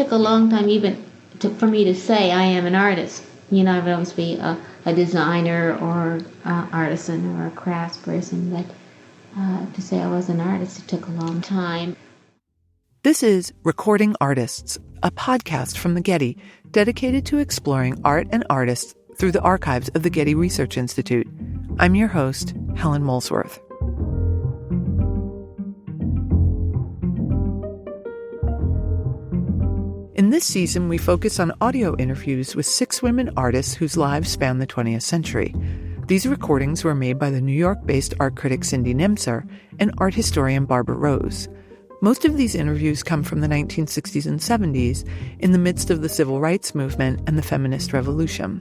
took a long time even for me to say I am an artist. You know, I would always be a designer or artisan or a craftsperson, but to say I was an artist, it took a long time. This is Recording Artists, a podcast from the Getty dedicated to exploring art and artists through the archives of the Getty Research Institute. I'm your host, Helen Molesworth. In this season, we focus on audio interviews with 6 women artists whose lives span the 20th century. These recordings were made by the New York-based art critic Cindy Nemser and art historian Barbara Rose. Most of these interviews come from the 1960s and 70s, in the midst of the civil rights movement and the feminist revolution.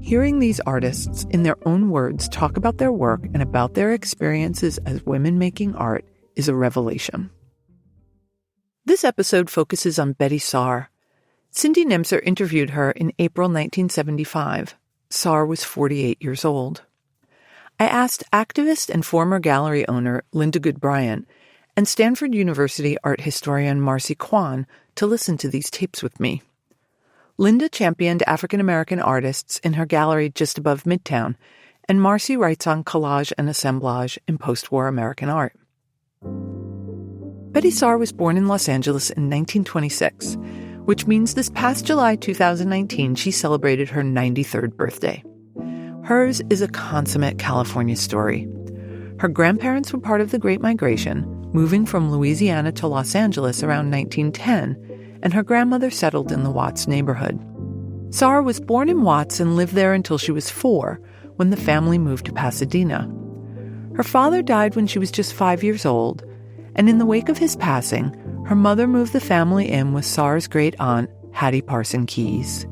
Hearing these artists, in their own words, talk about their work and about their experiences as women making art is a revelation. This episode focuses on Betye Saar. Cindy Nemser interviewed her in April 1975. Saar was 48 years old. I asked activist and former gallery owner Linda Goode Bryant and Stanford University art historian Marci Kwon to listen to these tapes with me. Linda championed African-American artists in her gallery just above Midtown, and Marci writes on collage and assemblage in post-war American art. Betye Saar was born in Los Angeles in 1926, which means this past July 2019 she celebrated her 93rd birthday. Hers is a consummate California story. Her grandparents were part of the Great Migration, moving from Louisiana to Los Angeles around 1910, and her grandmother settled in the Watts neighborhood. Saar was born in Watts and lived there until she was 4, when the family moved to Pasadena. Her father died when she was just 5 years old, and in the wake of his passing, her mother moved the family in with Saar's great-aunt, Hattie Parson Keyes.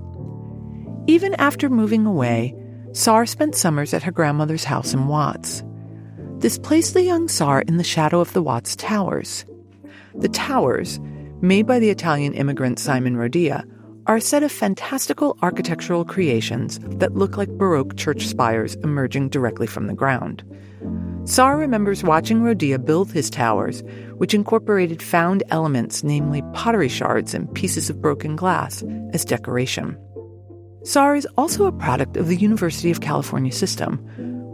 Even after moving away, Saar spent summers at her grandmother's house in Watts. This placed the young Saar in the shadow of the Watts Towers. The towers, made by the Italian immigrant Simon Rodia, are a set of fantastical architectural creations that look like Baroque church spires emerging directly from the ground. Saar remembers watching Rodia build his towers, which incorporated found elements, namely pottery shards and pieces of broken glass, as decoration. Saar is also a product of the University of California system,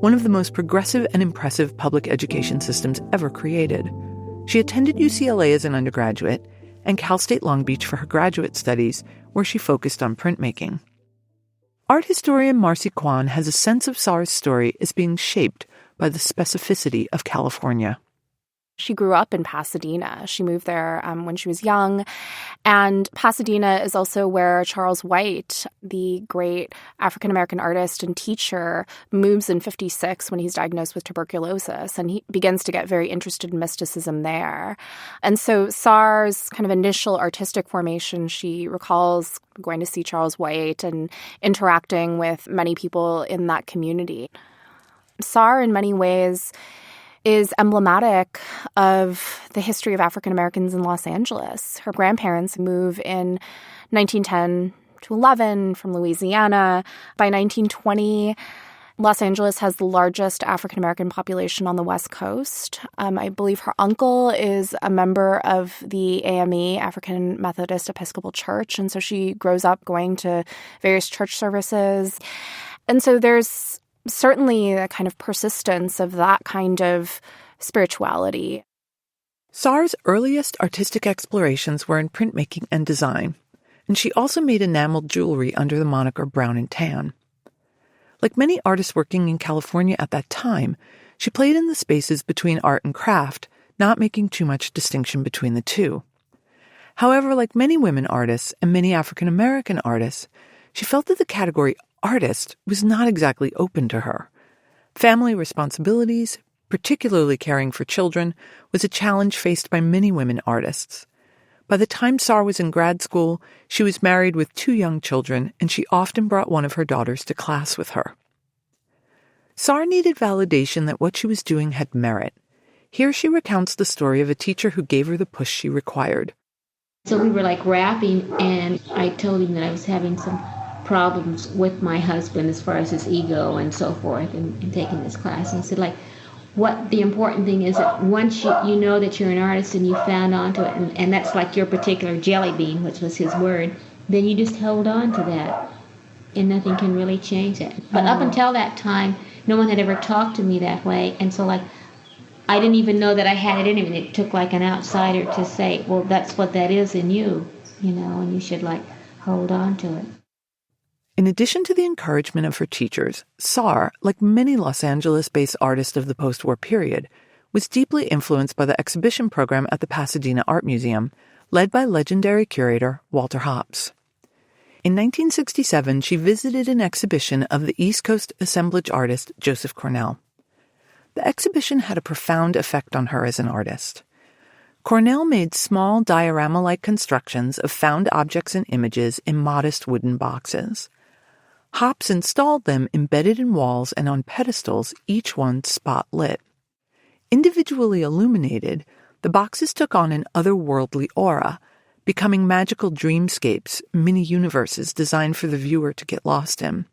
one of the most progressive and impressive public education systems ever created. She attended UCLA as an undergraduate and Cal State Long Beach for her graduate studies, where she focused on printmaking. Art historian Marci Kwon has a sense of Saar's story as being shaped by the specificity of California. She grew up in Pasadena. She moved there when she was young. And Pasadena is also where Charles White, the great African-American artist and teacher, moves in 1956 when he's diagnosed with tuberculosis. And he begins to get very interested in mysticism there. And so Saar's kind of initial artistic formation, she recalls going to see Charles White and interacting with many people in that community. Saar, in many ways, is emblematic of the history of African Americans in Los Angeles. Her grandparents move in 1910 to 11 from Louisiana. By 1920, Los Angeles has the largest African American population on the West Coast. I believe her uncle is a member of the AME, African Methodist Episcopal Church, and so she grows up going to various church services. And so there's certainly a kind of persistence of that kind of spirituality. Saar's earliest artistic explorations were in printmaking and design, and she also made enameled jewelry under the moniker Brown and Tan. Like many artists working in California at that time, she played in the spaces between art and craft, not making too much distinction between the two. However, like many women artists and many African American artists, she felt that the category artist was not exactly open to her. Family responsibilities, particularly caring for children, was a challenge faced by many women artists. By the time Saar was in grad school, she was married with 2 young children, and she often brought one of her daughters to class with her. Saar needed validation that what she was doing had merit. Here she recounts the story of a teacher who gave her the push she required. So we were like rapping, and I told him that I was having some problems with my husband as far as his ego and so forth, and taking this class. And he said, like, what the important thing is that once you know that you're an artist and you found onto it, and that's like your particular jelly bean, which was his word, then you just hold on to that, and nothing can really change that. But up until that time, no one had ever talked to me that way, and so like I didn't even know that I had it in me. And it took like an outsider to say, well, that's what that is in you, and you should like hold on to it. In addition to the encouragement of her teachers, Saar, like many Los Angeles-based artists of the post-war period, was deeply influenced by the exhibition program at the Pasadena Art Museum, led by legendary curator Walter Hopps. In 1967, she visited an exhibition of the East Coast assemblage artist Joseph Cornell. The exhibition had a profound effect on her as an artist. Cornell made small diorama-like constructions of found objects and images in modest wooden boxes. Hopps installed them embedded in walls and on pedestals, each one spot-lit. Individually illuminated, the boxes took on an otherworldly aura, becoming magical dreamscapes, mini-universes designed for the viewer to get lost in.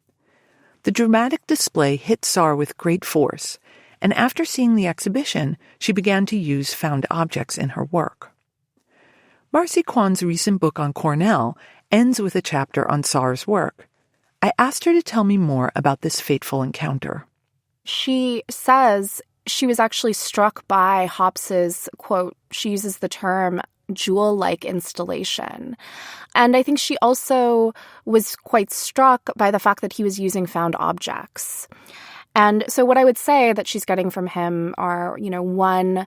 The dramatic display hit Saar with great force, and after seeing the exhibition, she began to use found objects in her work. Marci Kwon's recent book on Cornell ends with a chapter on Saar's work. I asked her to tell me more about this fateful encounter. She says she was actually struck by Hopps's, quote, she uses the term jewel-like installation. And I think she also was quite struck by the fact that he was using found objects. And so what I would say that she's getting from him are, one,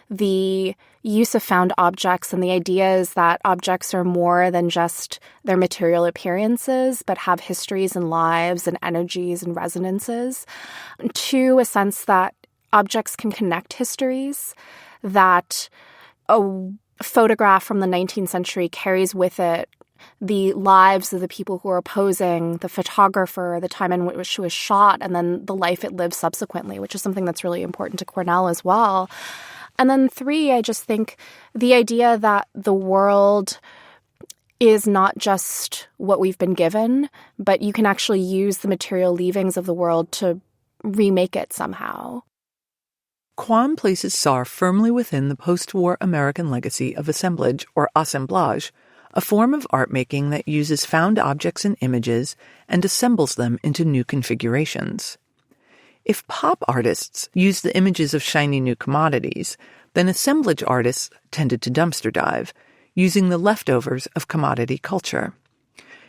the use of found objects and the idea is that objects are more than just their material appearances, but have histories and lives and energies and resonances. Two, a sense that objects can connect histories, that a photograph from the 19th century carries with it the lives of the people who are posing, the photographer, the time in which it was shot, and then the life it lived subsequently, which is something that's really important to Cornell as well. And then three, I just think the idea that the world is not just what we've been given, but you can actually use the material leavings of the world to remake it somehow. Kwon places Saar firmly within the post-war American legacy of assemblage or assemblage, a form of art making that uses found objects and images and assembles them into new configurations. If pop artists used the images of shiny new commodities, then assemblage artists tended to dumpster dive, using the leftovers of commodity culture.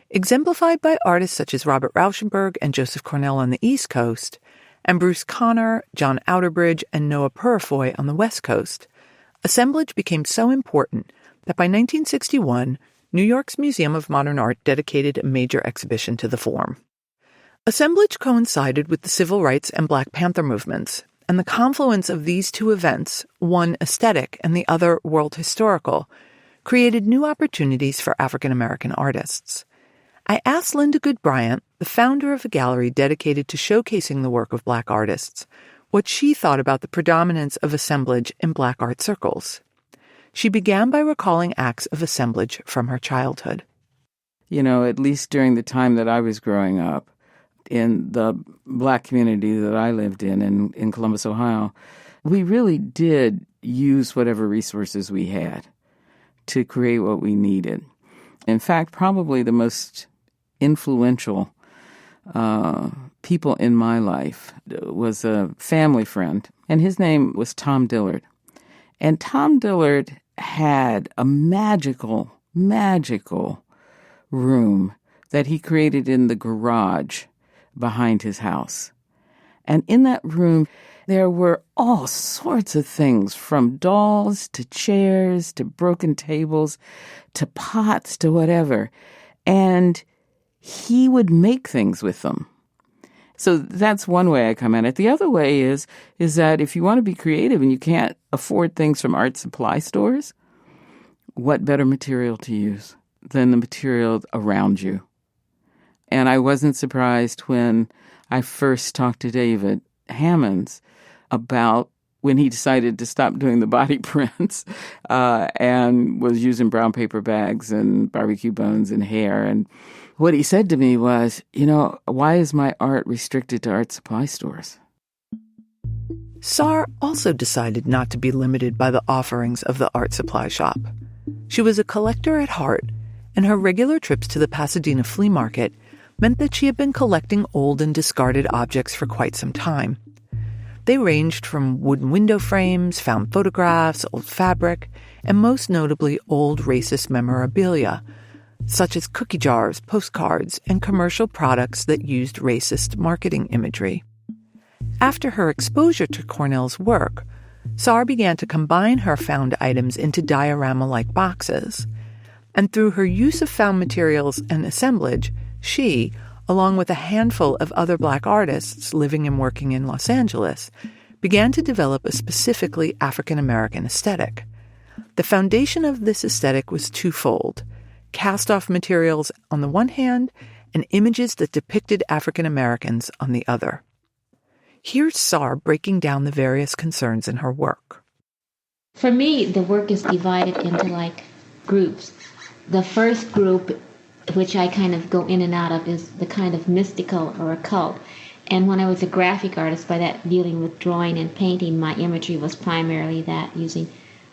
Exemplified by artists such as Robert Rauschenberg and Joseph Cornell on the East Coast, and Bruce Conner, John Outerbridge, and Noah Purifoy on the West Coast, assemblage became so important that by 1961, New York's Museum of Modern Art dedicated a major exhibition to the form. Assemblage coincided with the civil rights and Black Panther movements, and the confluence of these two events, one aesthetic and the other world historical, created new opportunities for African American artists. I asked Linda Goode Bryant, the founder of a gallery dedicated to showcasing the work of Black artists, what she thought about the predominance of assemblage in Black art circles. She began by recalling acts of assemblage from her childhood. At least during the time that I was growing up, in the Black community that I lived in Columbus, Ohio, we really did use whatever resources we had to create what we needed. In fact, probably the most influential people in my life was a family friend, and his name was Tom Dillard. And Tom Dillard had a magical room that he created in the garage behind his house. And in that room, there were all sorts of things, from dolls to chairs to broken tables to pots to whatever. And he would make things with them. So that's one way I come at it. The other way is that if you want to be creative and you can't afford things from art supply stores, what better material to use than the material around you? And I wasn't surprised when I first talked to David Hammonds about when he decided to stop doing the body prints and was using brown paper bags and barbecue bones and hair. And what he said to me was, why is my art restricted to art supply stores? Saar also decided not to be limited by the offerings of the art supply shop. She was a collector at heart, and her regular trips to the Pasadena flea market meant that she had been collecting old and discarded objects for quite some time. They ranged from wooden window frames, found photographs, old fabric, and most notably old racist memorabilia, such as cookie jars, postcards, and commercial products that used racist marketing imagery. After her exposure to Cornell's work, Saar began to combine her found items into diorama-like boxes. And through her use of found materials and assemblage, she, along with a handful of other Black artists living and working in Los Angeles, began to develop a specifically African-American aesthetic. The foundation of this aesthetic was twofold: cast-off materials on the one hand and images that depicted African Americans on the other. Here's Saar breaking down the various concerns in her work. For me, the work is divided into groups. The first group, which I kind of go in and out of, is the kind of mystical or occult. And when I was a graphic artist, by that dealing with drawing and painting, my imagery was primarily that, using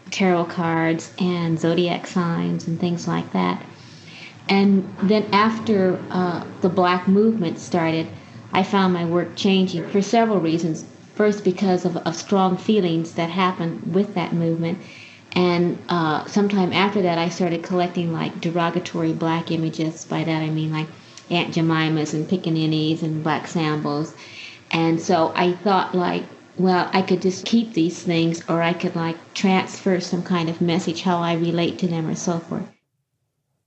tarot cards and zodiac signs and things like that. And then after the Black movement started, I found my work changing for several reasons. First, because of strong feelings that happened with that movement. And sometime after that, I started collecting derogatory Black images. By that I mean Aunt Jemimas and pickaninnies and Black Sambos. And so I thought I could just keep these things, or I could transfer some kind of message, how I relate to them or so forth.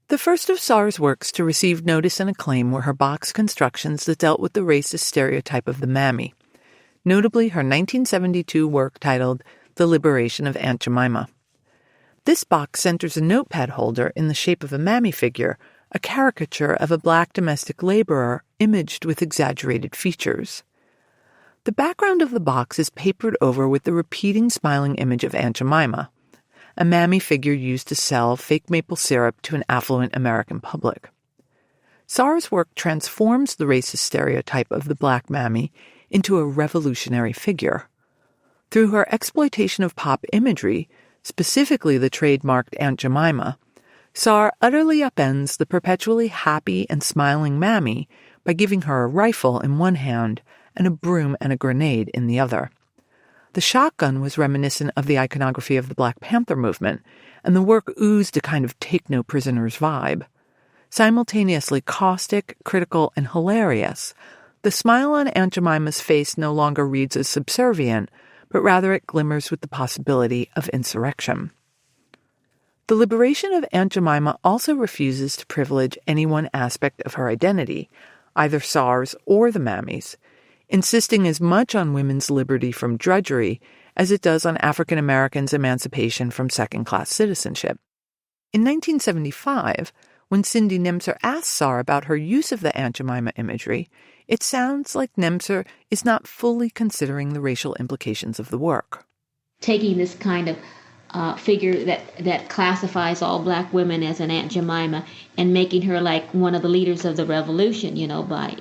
The first of Saar's works to receive notice and acclaim were her box constructions that dealt with the racist stereotype of the mammy, notably her 1972 work titled The Liberation of Aunt Jemima. This box centers a notepad holder in the shape of a mammy figure, a caricature of a Black domestic laborer imaged with exaggerated features. The background of the box is papered over with the repeating smiling image of Aunt Jemima, a mammy figure used to sell fake maple syrup to an affluent American public. Saar's work transforms the racist stereotype of the Black mammy into a revolutionary figure. Through her exploitation of pop imagery, specifically the trademarked Aunt Jemima, Saar utterly upends the perpetually happy and smiling mammy by giving her a rifle in one hand and a broom and a grenade in the other. The shotgun was reminiscent of the iconography of the Black Panther movement, and the work oozed a kind of take-no-prisoners vibe. Simultaneously caustic, critical, and hilarious, the smile on Aunt Jemima's face no longer reads as subservient, but rather it glimmers with the possibility of insurrection. The liberation of Aunt Jemima also refuses to privilege any one aspect of her identity, either Saar's or the mammy's, insisting as much on women's liberty from drudgery as it does on African Americans' emancipation from second-class citizenship. In 1975, when Cindy Nemser asked Saar about her use of the Aunt Jemima imagery, it sounds like Nemser is not fully considering the racial implications of the work. Taking this kind of figure that classifies all Black women as an Aunt Jemima and making her one of the leaders of the revolution, by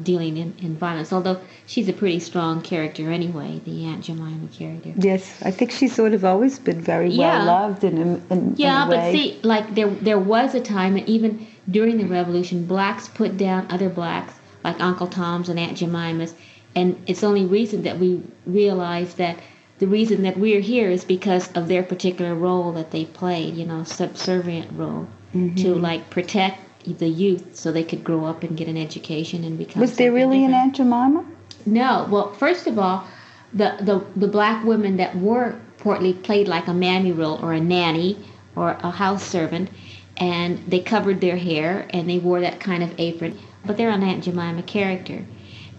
dealing in violence. Although she's a pretty strong character anyway, the Aunt Jemima character. Yes, I think she's sort of always been very well loved in a way. But see, there was a time, and even during the revolution, Blacks put down other Blacks like Uncle Toms and Aunt Jemimas, and it's only recent that we realize that the reason that we're here is because of their particular role that they played, subservient role, to protect the youth so they could grow up and get an education and become. Was there really different. an Aunt Jemima? No. Well, first of all, the Black women that were portly played like a mammy role or a nanny or a house servant, and they covered their hair and they wore that kind of apron, but they're an Aunt Jemima character.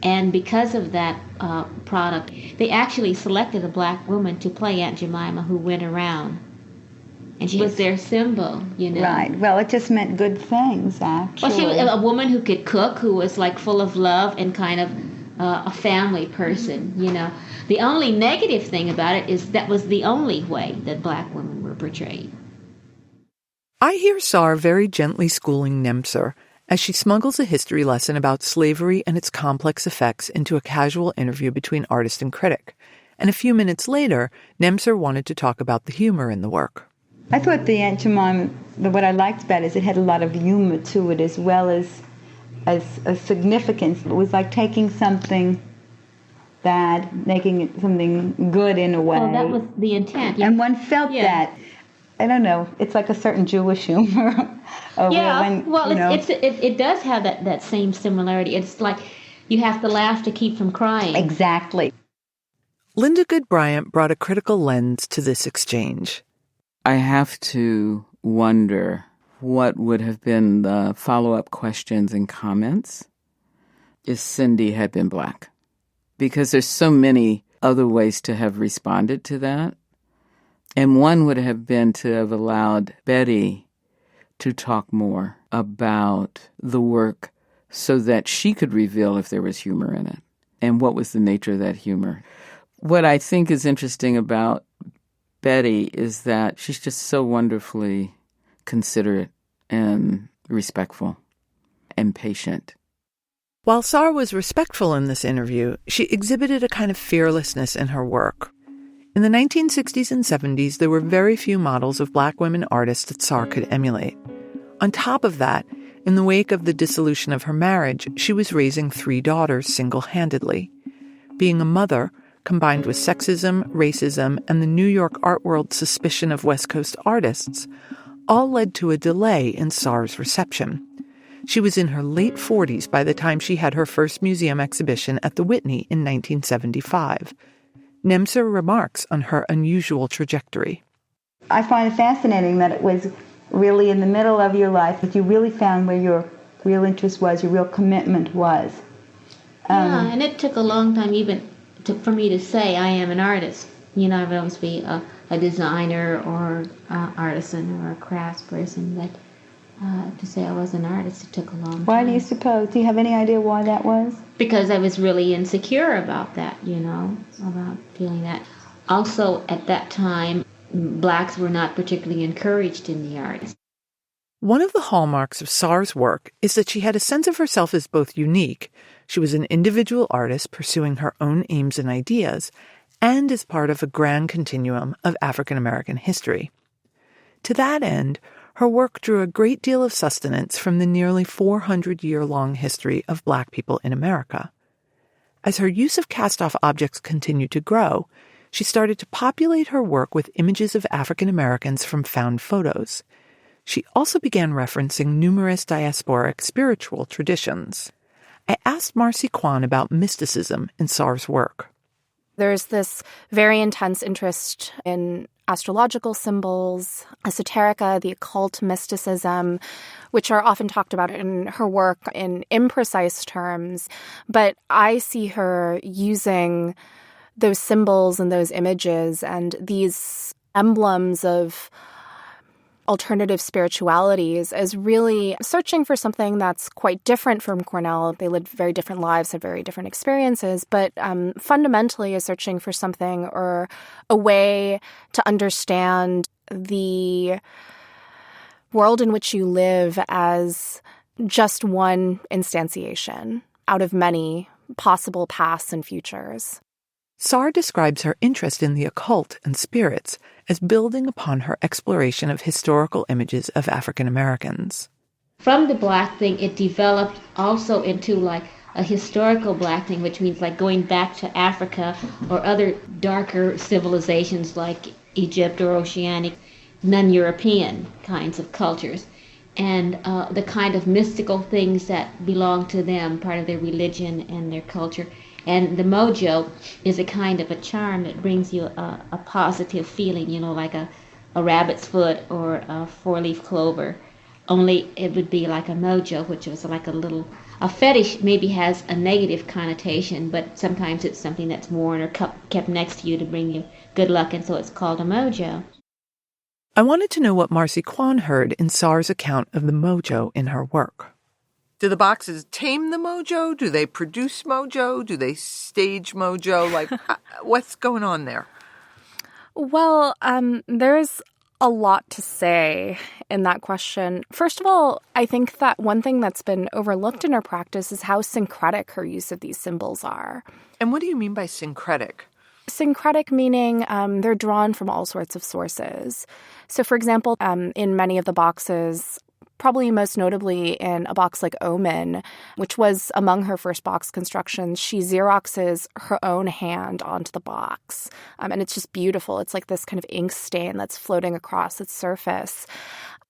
And because of that product, they actually selected a Black woman to play Aunt Jemima who went around. And she was their symbol, Right. Well, it just meant good things, actually. Well, she was a woman who could cook, who was full of love and kind of a family person, The only negative thing about it is that was the only way that Black women were portrayed. I hear Saar very gently schooling Nemser as she smuggles a history lesson about slavery and its complex effects into a casual interview between artist and critic, And a few minutes later, Nemser wanted to talk about the humor in the work. I thought the entomime, what I liked about it is it had a lot of humor to it as well as a significance. It was like taking something bad, making it something good in a way. Well, that was the intent. And one felt that. I don't know. It's like a certain Jewish humor. It does have that same similarity. It's like you have to laugh to keep from crying. Exactly. Linda Goode Bryant brought a critical lens to this exchange. I have to wonder what would have been the follow-up questions and comments if Cindy had been Black. Because there's so many other ways to have responded to that. And one would have been to have allowed Betty to talk more about the work so that she could reveal if there was humor in it and what was the nature of that humor. What I think is interesting about Betty is that she's just so wonderfully considerate and respectful and patient. While Saar was respectful in this interview, she exhibited a kind of fearlessness in her work. In the 1960s and 70s, there were very few models of Black women artists that Saar could emulate. On top of that, in the wake of the dissolution of her marriage, she was raising 3 daughters single-handedly. Being a mother, combined with sexism, racism, and the New York art world's suspicion of West Coast artists, all led to a delay in Saar's reception. She was in her late 40s by the time she had her first museum exhibition at the Whitney in 1975. Nemser remarks on her unusual trajectory. I find it fascinating that it was really in the middle of your life that you really found where your real interest was, your real commitment was. And it took a long time for me to say I am an artist. I would always be a designer or artisan or a craftsperson, but to say I was an artist, it took a long time. Why do you suppose? Do you have any idea why that was? Because I was really insecure about that, about feeling that. Also, at that time, Blacks were not particularly encouraged in the arts. One of the hallmarks of Saar's work is that she had a sense of herself as both unique, she was an individual artist pursuing her own aims and ideas, and as part of a grand continuum of African American history. To that end, her work drew a great deal of sustenance from the nearly 400-year-long history of Black people in America. As her use of cast-off objects continued to grow, she started to populate her work with images of African Americans from found photos. She also began referencing numerous diasporic spiritual traditions. I asked Marci Kwon about mysticism in Saar's work. There's this very intense interest in astrological symbols, esoterica, the occult, mysticism, which are often talked about in her work in imprecise terms. But I see her using those symbols and those images and these emblems of alternative spiritualities as really searching for something that's quite different from Cornell. They lived very different lives, had very different experiences, but fundamentally is searching for something or a way to understand the world in which you live as just one instantiation out of many possible pasts and futures. Saar describes her interest in the occult and spirits as building upon her exploration of historical images of African Americans. From the Black thing, it developed also into like a historical Black thing, which means like going back to Africa or other darker civilizations like Egypt or Oceanic, non-European kinds of cultures. And the kind of mystical things that belong to them, part of their religion and their culture. And the mojo is a kind of a charm that brings you a positive feeling, like a rabbit's foot or a four-leaf clover. Only it would be like a mojo, which was like a fetish maybe has a negative connotation, but sometimes it's something that's worn or kept next to you to bring you good luck, and so it's called a mojo. I wanted to know what Marci Kwon heard in Saar's account of the mojo in her work. Do the boxes tame the mojo? Do they produce mojo? Do they stage mojo? Like, what's going on there? Well, there's a lot to say in that question. First of all, I think that one thing that's been overlooked in her practice is how syncretic her use of these symbols are. And what do you mean by syncretic? Syncretic meaning they're drawn from all sorts of sources. So, for example, in many of the boxes, probably most notably in a box like Omen, which was among her first box constructions, she Xeroxes her own hand onto the box. And it's just beautiful. It's like this kind of ink stain that's floating across its surface.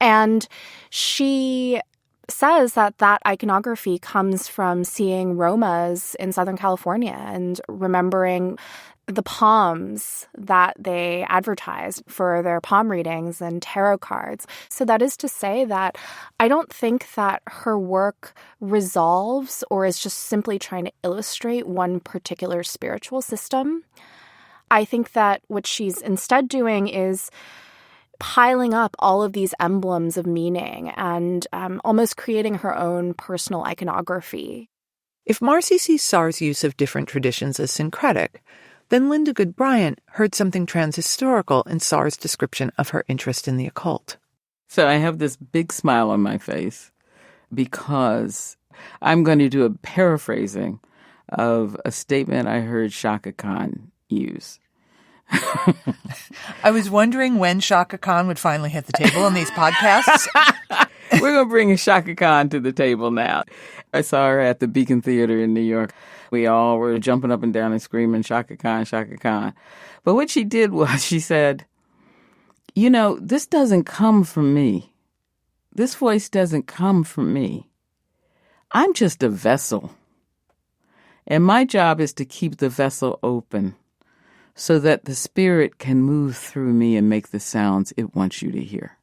And she says that that iconography comes from seeing Romas in Southern California and remembering the palms that they advertised for their palm readings and tarot cards. So that is to say that I don't think that her work resolves or is just simply trying to illustrate one particular spiritual system. I think that what she's instead doing is piling up all of these emblems of meaning and almost creating her own personal iconography. If Marci sees Saar's use of different traditions as syncretic, then Linda Goode Bryant heard something transhistorical in Saar's description of her interest in the occult. So I have this big smile on my face because I'm going to do a paraphrasing of a statement I heard Chaka Khan use. I was wondering when Chaka Khan would finally hit the table on these podcasts. We're going to bring Chaka Khan to the table now. I saw her at the Beacon Theater in New York. We all were jumping up and down and screaming, Chaka Khan, Chaka Khan. But what she did was she said, you know, this doesn't come from me. This voice doesn't come from me. I'm just a vessel. And my job is to keep the vessel open so that the spirit can move through me and make the sounds it wants you to hear.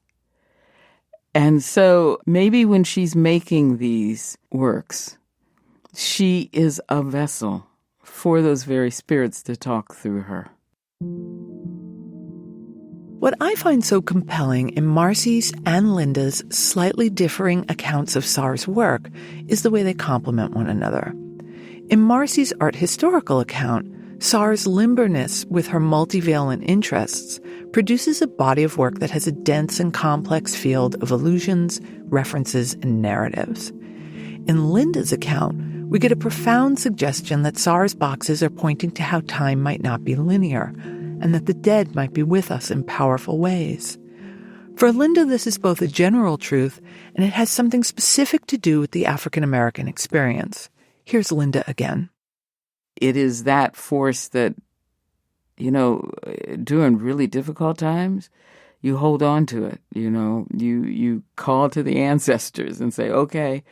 And so maybe when she's making these works, she is a vessel for those very spirits to talk through her. What I find so compelling in Marci's and Linda's slightly differing accounts of Saar's work is the way they complement one another. In Marci's art historical account, Saar's limberness with her multivalent interests produces a body of work that has a dense and complex field of allusions, references, and narratives. In Linda's account, we get a profound suggestion that Saar's boxes are pointing to how time might not be linear, and that the dead might be with us in powerful ways. For Linda, this is both a general truth, and it has something specific to do with the African American experience. Here's Linda again. It is that force that, you know, during really difficult times, you hold on to it. You know, you call to the ancestors and say, okay,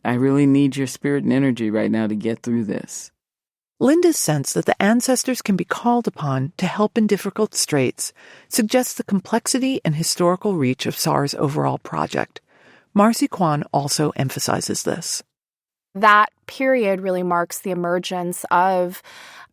I really need your spirit and energy right now to get through this. Linda's sense that the ancestors can be called upon to help in difficult straits suggests the complexity and historical reach of Saar's overall project. Marci Kwon also emphasizes this. That period really marks the emergence of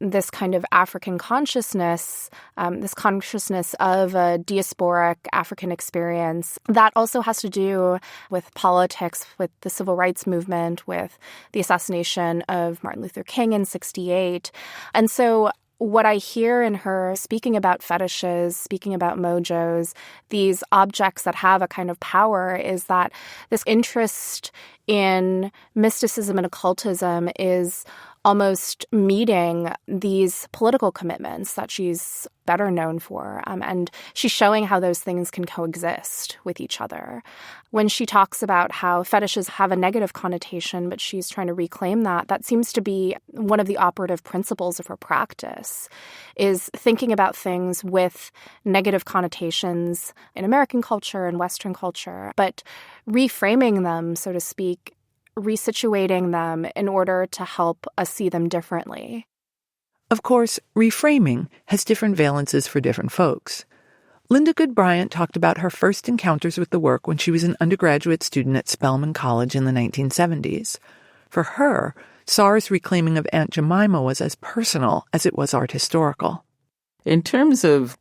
this kind of African consciousness, this consciousness of a diasporic African experience. That also has to do with politics, with the civil rights movement, with the assassination of Martin Luther King in 1968. And so what I hear in her speaking about fetishes, speaking about mojos, these objects that have a kind of power, is that this interest in mysticism and occultism is almost meeting these political commitments that she's better known for. And she's showing how those things can coexist with each other. When she talks about how fetishes have a negative connotation, but she's trying to reclaim that, that seems to be one of the operative principles of her practice, is thinking about things with negative connotations in American culture and Western culture, but reframing them, so to speak, resituating them in order to help us see them differently. Of course, reframing has different valences for different folks. Linda Goode Bryant talked about her first encounters with the work when she was an undergraduate student at Spelman College in the 1970s. For her, Saar's reclaiming of Aunt Jemima was as personal as it was art historical. In terms of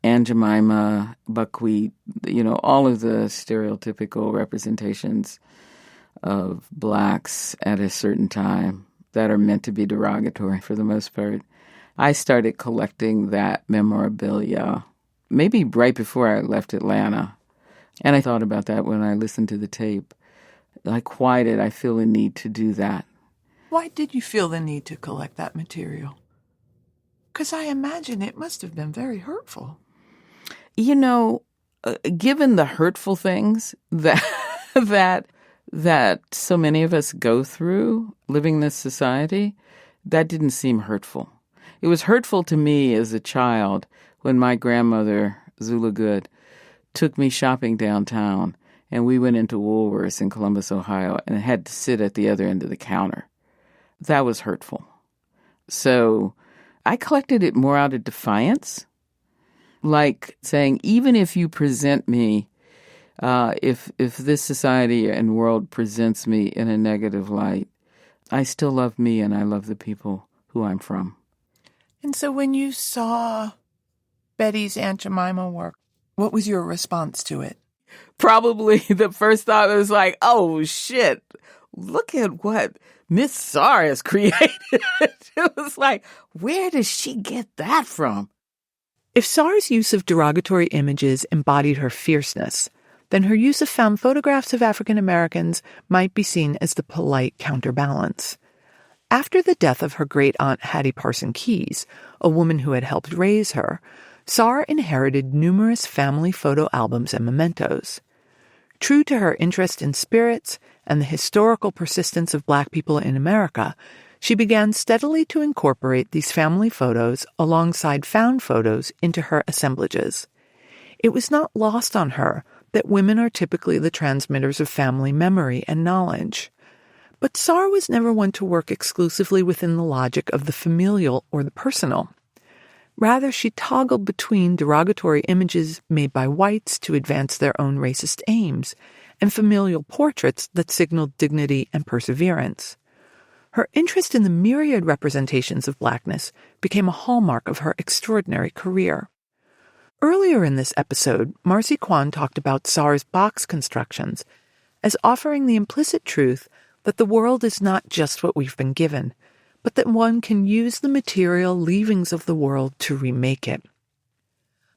Aunt Jemima, buckwheat, you know, all of the stereotypical representations of blacks at a certain time that are meant to be derogatory for the most part. I started collecting that memorabilia maybe right before I left Atlanta. And I thought about that when I listened to the tape. Like, why did I feel the need to do that? Why did you feel the need to collect that material? Because I imagine it must have been very hurtful. You know, given the hurtful things that so many of us go through living this society, that didn't seem hurtful. It was hurtful to me as a child when my grandmother, Zula Good, took me shopping downtown, and we went into Woolworths in Columbus, Ohio, and had to sit at the other end of the counter. That was hurtful. So I collected it more out of defiance, like saying, even if you present me, if this society and world presents me in a negative light, I still love me and I love the people who I'm from. And so when you saw Betty's Aunt Jemima work, what was your response to it? Probably the first thought was like, oh, shit, look at what Miss Saar has created. It was like, where does she get that from? If Saar's use of derogatory images embodied her fierceness, then her use of found photographs of African Americans might be seen as the polite counterbalance. After the death of her great-aunt Hattie Parson Keyes, a woman who had helped raise her, Saar inherited numerous family photo albums and mementos. True to her interest in spirits and the historical persistence of Black people in America, she began steadily to incorporate these family photos alongside found photos into her assemblages. It was not lost on her that women are typically the transmitters of family memory and knowledge. But Saar was never one to work exclusively within the logic of the familial or the personal. Rather, she toggled between derogatory images made by whites to advance their own racist aims and familial portraits that signaled dignity and perseverance. Her interest in the myriad representations of Blackness became a hallmark of her extraordinary career. Earlier in this episode, Marci Kwon talked about Saar's box constructions as offering the implicit truth that the world is not just what we've been given, but that one can use the material leavings of the world to remake it.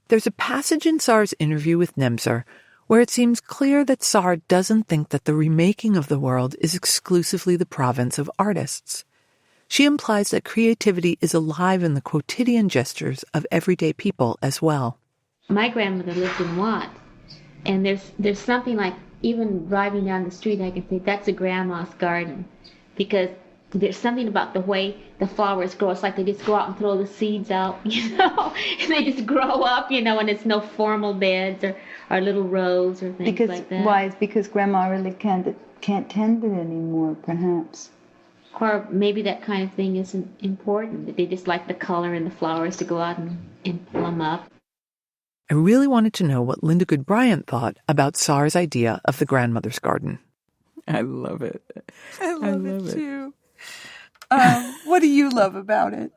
There's a passage in Saar's interview with Nemser where it seems clear that Saar doesn't think that the remaking of the world is exclusively the province of artists. She implies that creativity is alive in the quotidian gestures of everyday people as well. My grandmother lived in Watt, and there's something like, even driving down the street, I can say that's a grandma's garden, because there's something about the way the flowers grow. It's like they just go out and throw the seeds out, and they just grow up, and it's no formal beds or little rows or things like that. Why? It's because Grandma really can't tend it anymore, perhaps. Or maybe that kind of thing isn't important, that they just like the color and the flowers to go out and pull them up. I really wanted to know what Linda Goode Bryant thought about Saar's idea of the grandmother's garden. I love it. I love it too. What do you love about it?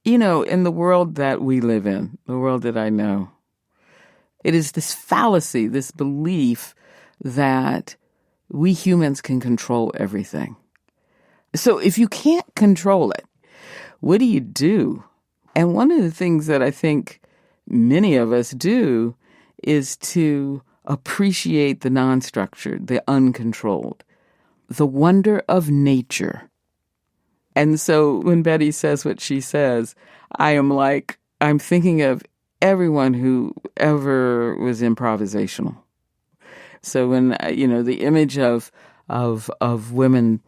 In the world that we live in, the world that I know, it is this fallacy, this belief that we humans can control everything. So if you can't control it, what do you do? And one of the things that I think many of us do is to appreciate the non-structured, the uncontrolled, the wonder of nature. And so when Betty says what she says, I'm thinking of everyone who ever was improvisational. So when, the image of women,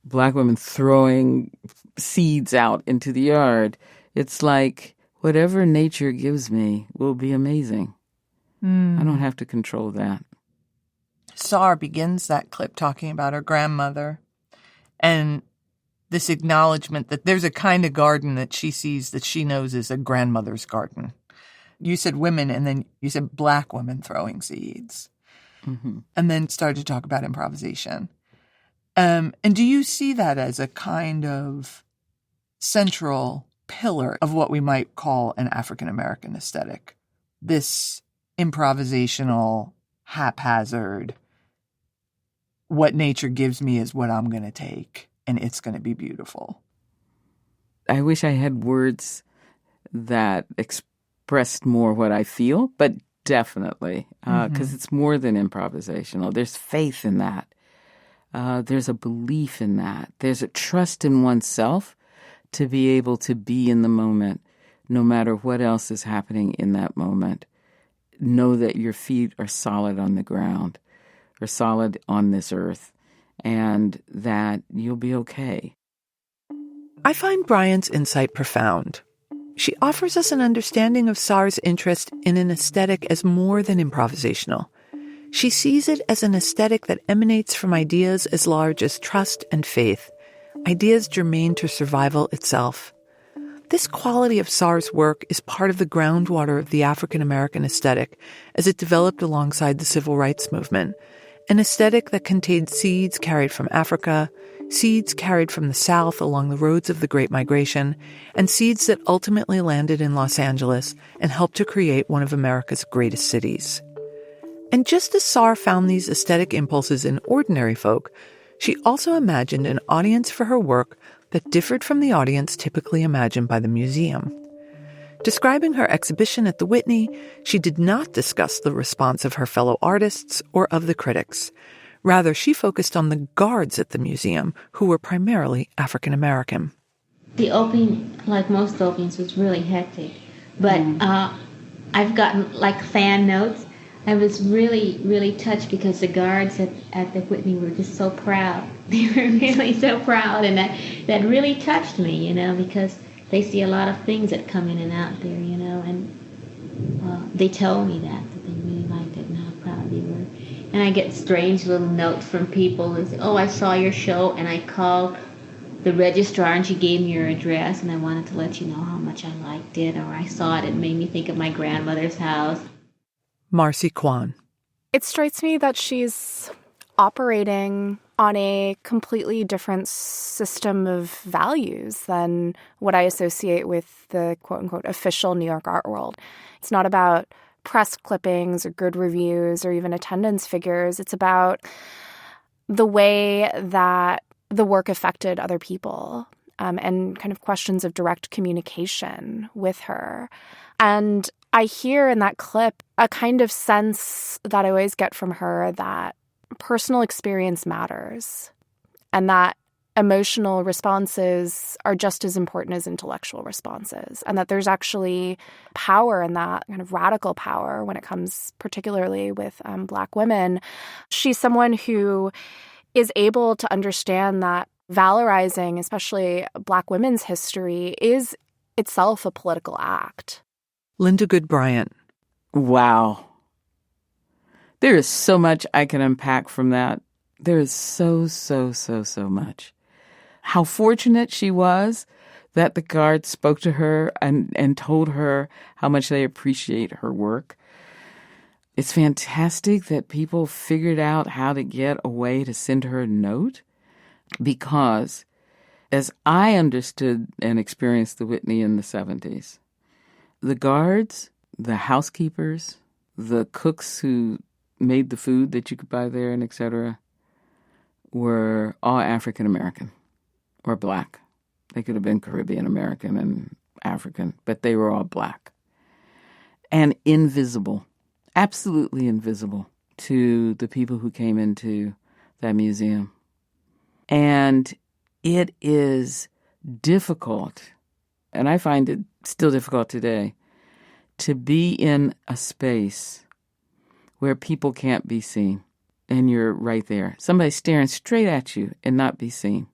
Black women throwing seeds out into the yard, it's like, whatever nature gives me will be amazing. I don't have to control that. Saar begins that clip talking about her grandmother and this acknowledgement that there's a kind of garden that she sees that she knows is a grandmother's garden. You said women, and then you said Black women throwing seeds. Mm-hmm. And then started to talk about improvisation. And do you see that as a kind of central pillar of what we might call an African-American aesthetic? This improvisational, haphazard, what nature gives me is what I'm going to take, and it's going to be beautiful. I wish I had words that expressed more what I feel, but definitely, because it's more than improvisational. There's faith in that. There's a belief in that. There's a trust in oneself to be able to be in the moment, no matter what else is happening in that moment. Know that your feet are solid on the ground, or solid on this earth, and that you'll be okay. I find Bryant's insight profound. She offers us an understanding of Saar's interest in an aesthetic as more than improvisational. She sees it as an aesthetic that emanates from ideas as large as trust and faith, ideas germane to survival itself. This quality of Saar's work is part of the groundwater of the African American aesthetic as it developed alongside the civil rights movement, an aesthetic that contained seeds carried from Africa, seeds carried from the South along the roads of the Great Migration, and seeds that ultimately landed in Los Angeles and helped to create one of America's greatest cities. And just as Saar found these aesthetic impulses in ordinary folk, she also imagined an audience for her work that differed from the audience typically imagined by the museum. Describing her exhibition at the Whitney, she did not discuss the response of her fellow artists or of the critics. Rather, she focused on the guards at the museum, who were primarily African American. The opening, like most openings, was really hectic. But I've gotten like fan notes. I was really, really touched because the guards at the Whitney were just so proud. They were really so proud, and that really touched me, because they see a lot of things that come in and out there, and they told me that they really liked it and how proud they were. And I get strange little notes from people who say, "Oh, I saw your show, and I called the registrar, and she gave me your address, and I wanted to let you know how much I liked it, or I saw it, it made me think of my grandmother's house." Marci Kwon. It strikes me that she's operating on a completely different system of values than what I associate with the quote-unquote official New York art world. It's not about press clippings or good reviews or even attendance figures. It's about the way that the work affected other people and kind of questions of direct communication with her. And I hear in that clip a kind of sense that I always get from her that personal experience matters and that emotional responses are just as important as intellectual responses, and that there's actually power in that, kind of radical power when it comes particularly with Black women. She's someone who is able to understand that valorizing, especially Black women's history, is itself a political act. Linda Goode Bryant. Wow. There is so much I can unpack from that. There is so much. How fortunate she was that the guards spoke to her and told her how much they appreciate her work. It's fantastic that people figured out how to get a way to send her a note, because as I understood and experienced the Whitney in the 70s, the guards, the housekeepers, the cooks who made the food that you could buy there and etc. were all African American or Black. They could have been Caribbean American and African, but they were all Black. And invisible, absolutely invisible to the people who came into that museum. And it is difficult, and I find it still difficult today, to be in a space where people can't be seen and you're right there. Somebody staring straight at you and not be seen.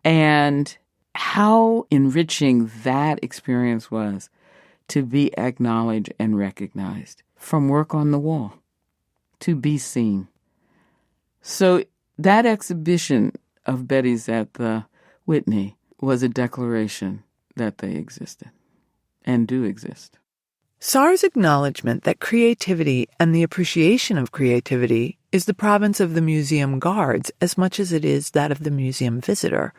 And how enriching that experience was to be acknowledged and recognized from work on the wall, to be seen. So that exhibition of Betty's at the Whitney was a declaration that they existed and do exist. Saar's acknowledgement that creativity and the appreciation of creativity is the province of the museum guards as much as it is that of the museum visitor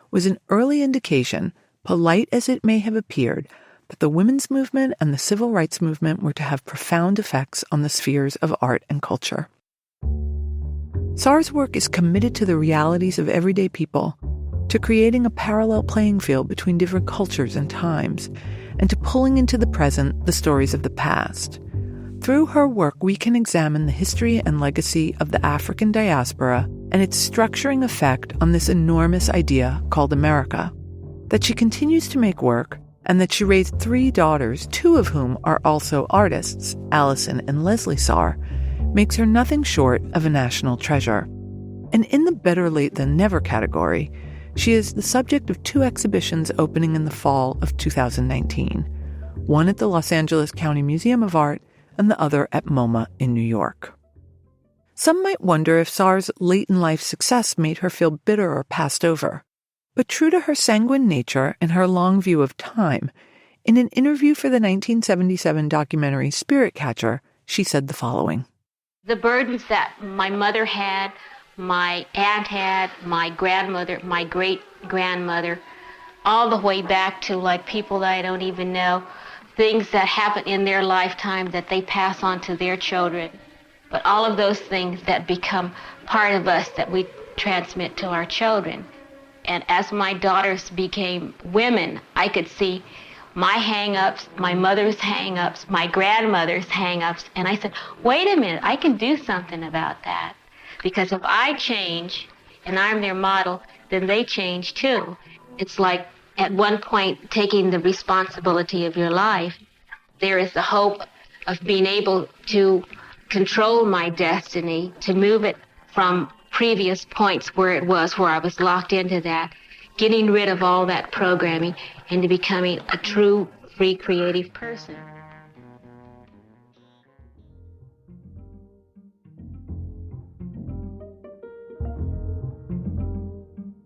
was an early indication, polite as it may have appeared, that the women's movement and the civil rights movement were to have profound effects on the spheres of art and culture. Saar's work is committed to the realities of everyday people, to creating a parallel playing field between different cultures and times, and to pulling into the present the stories of the past. Through her work, we can examine the history and legacy of the African diaspora and its structuring effect on this enormous idea called America. That she continues to make work, and that she raised 3 daughters, 2 of whom are also artists, Allison and Leslie Saar, makes her nothing short of a national treasure. And in the better late than never category, she is the subject of 2 exhibitions opening in the fall of 2019, one at the Los Angeles County Museum of Art and the other at MoMA in New York. Some might wonder if Saar's late-in-life success made her feel bitter or passed over. But true to her sanguine nature and her long view of time, in an interview for the 1977 documentary Spirit Catcher, she said the following. The burdens that my mother had, my aunt had, my grandmother, my great-grandmother, all the way back to like people that I don't even know, things that happen in their lifetime that they pass on to their children. But all of those things that become part of us that we transmit to our children. And as my daughters became women, I could see my hang-ups, my mother's hang-ups, my grandmother's hang-ups, and I said, wait a minute, I can do something about that. Because if I change, and I'm their model, then they change too. It's like, at one point, taking the responsibility of your life. There is the hope of being able to control my destiny, to move it from previous points where I was locked into that, getting rid of all that programming into becoming a true, free, creative person.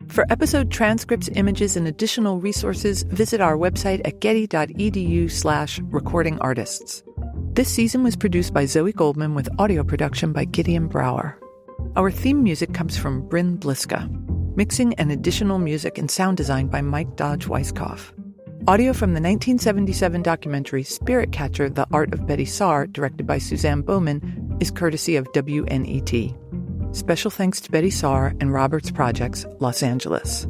For episode transcripts, images, and additional resources, visit our website at getty.edu/recordingartists. This season was produced by Zoe Goldman with audio production by Gideon Brower. Our theme music comes from Bryn Bliska. Mixing and additional music and sound design by Mike Dodge-Weisskopf. Audio from the 1977 documentary Spirit Catcher, The Art of Betye Saar, directed by Suzanne Bowman, is courtesy of WNET. Special thanks to Betye Saar and Roberts Projects, Los Angeles.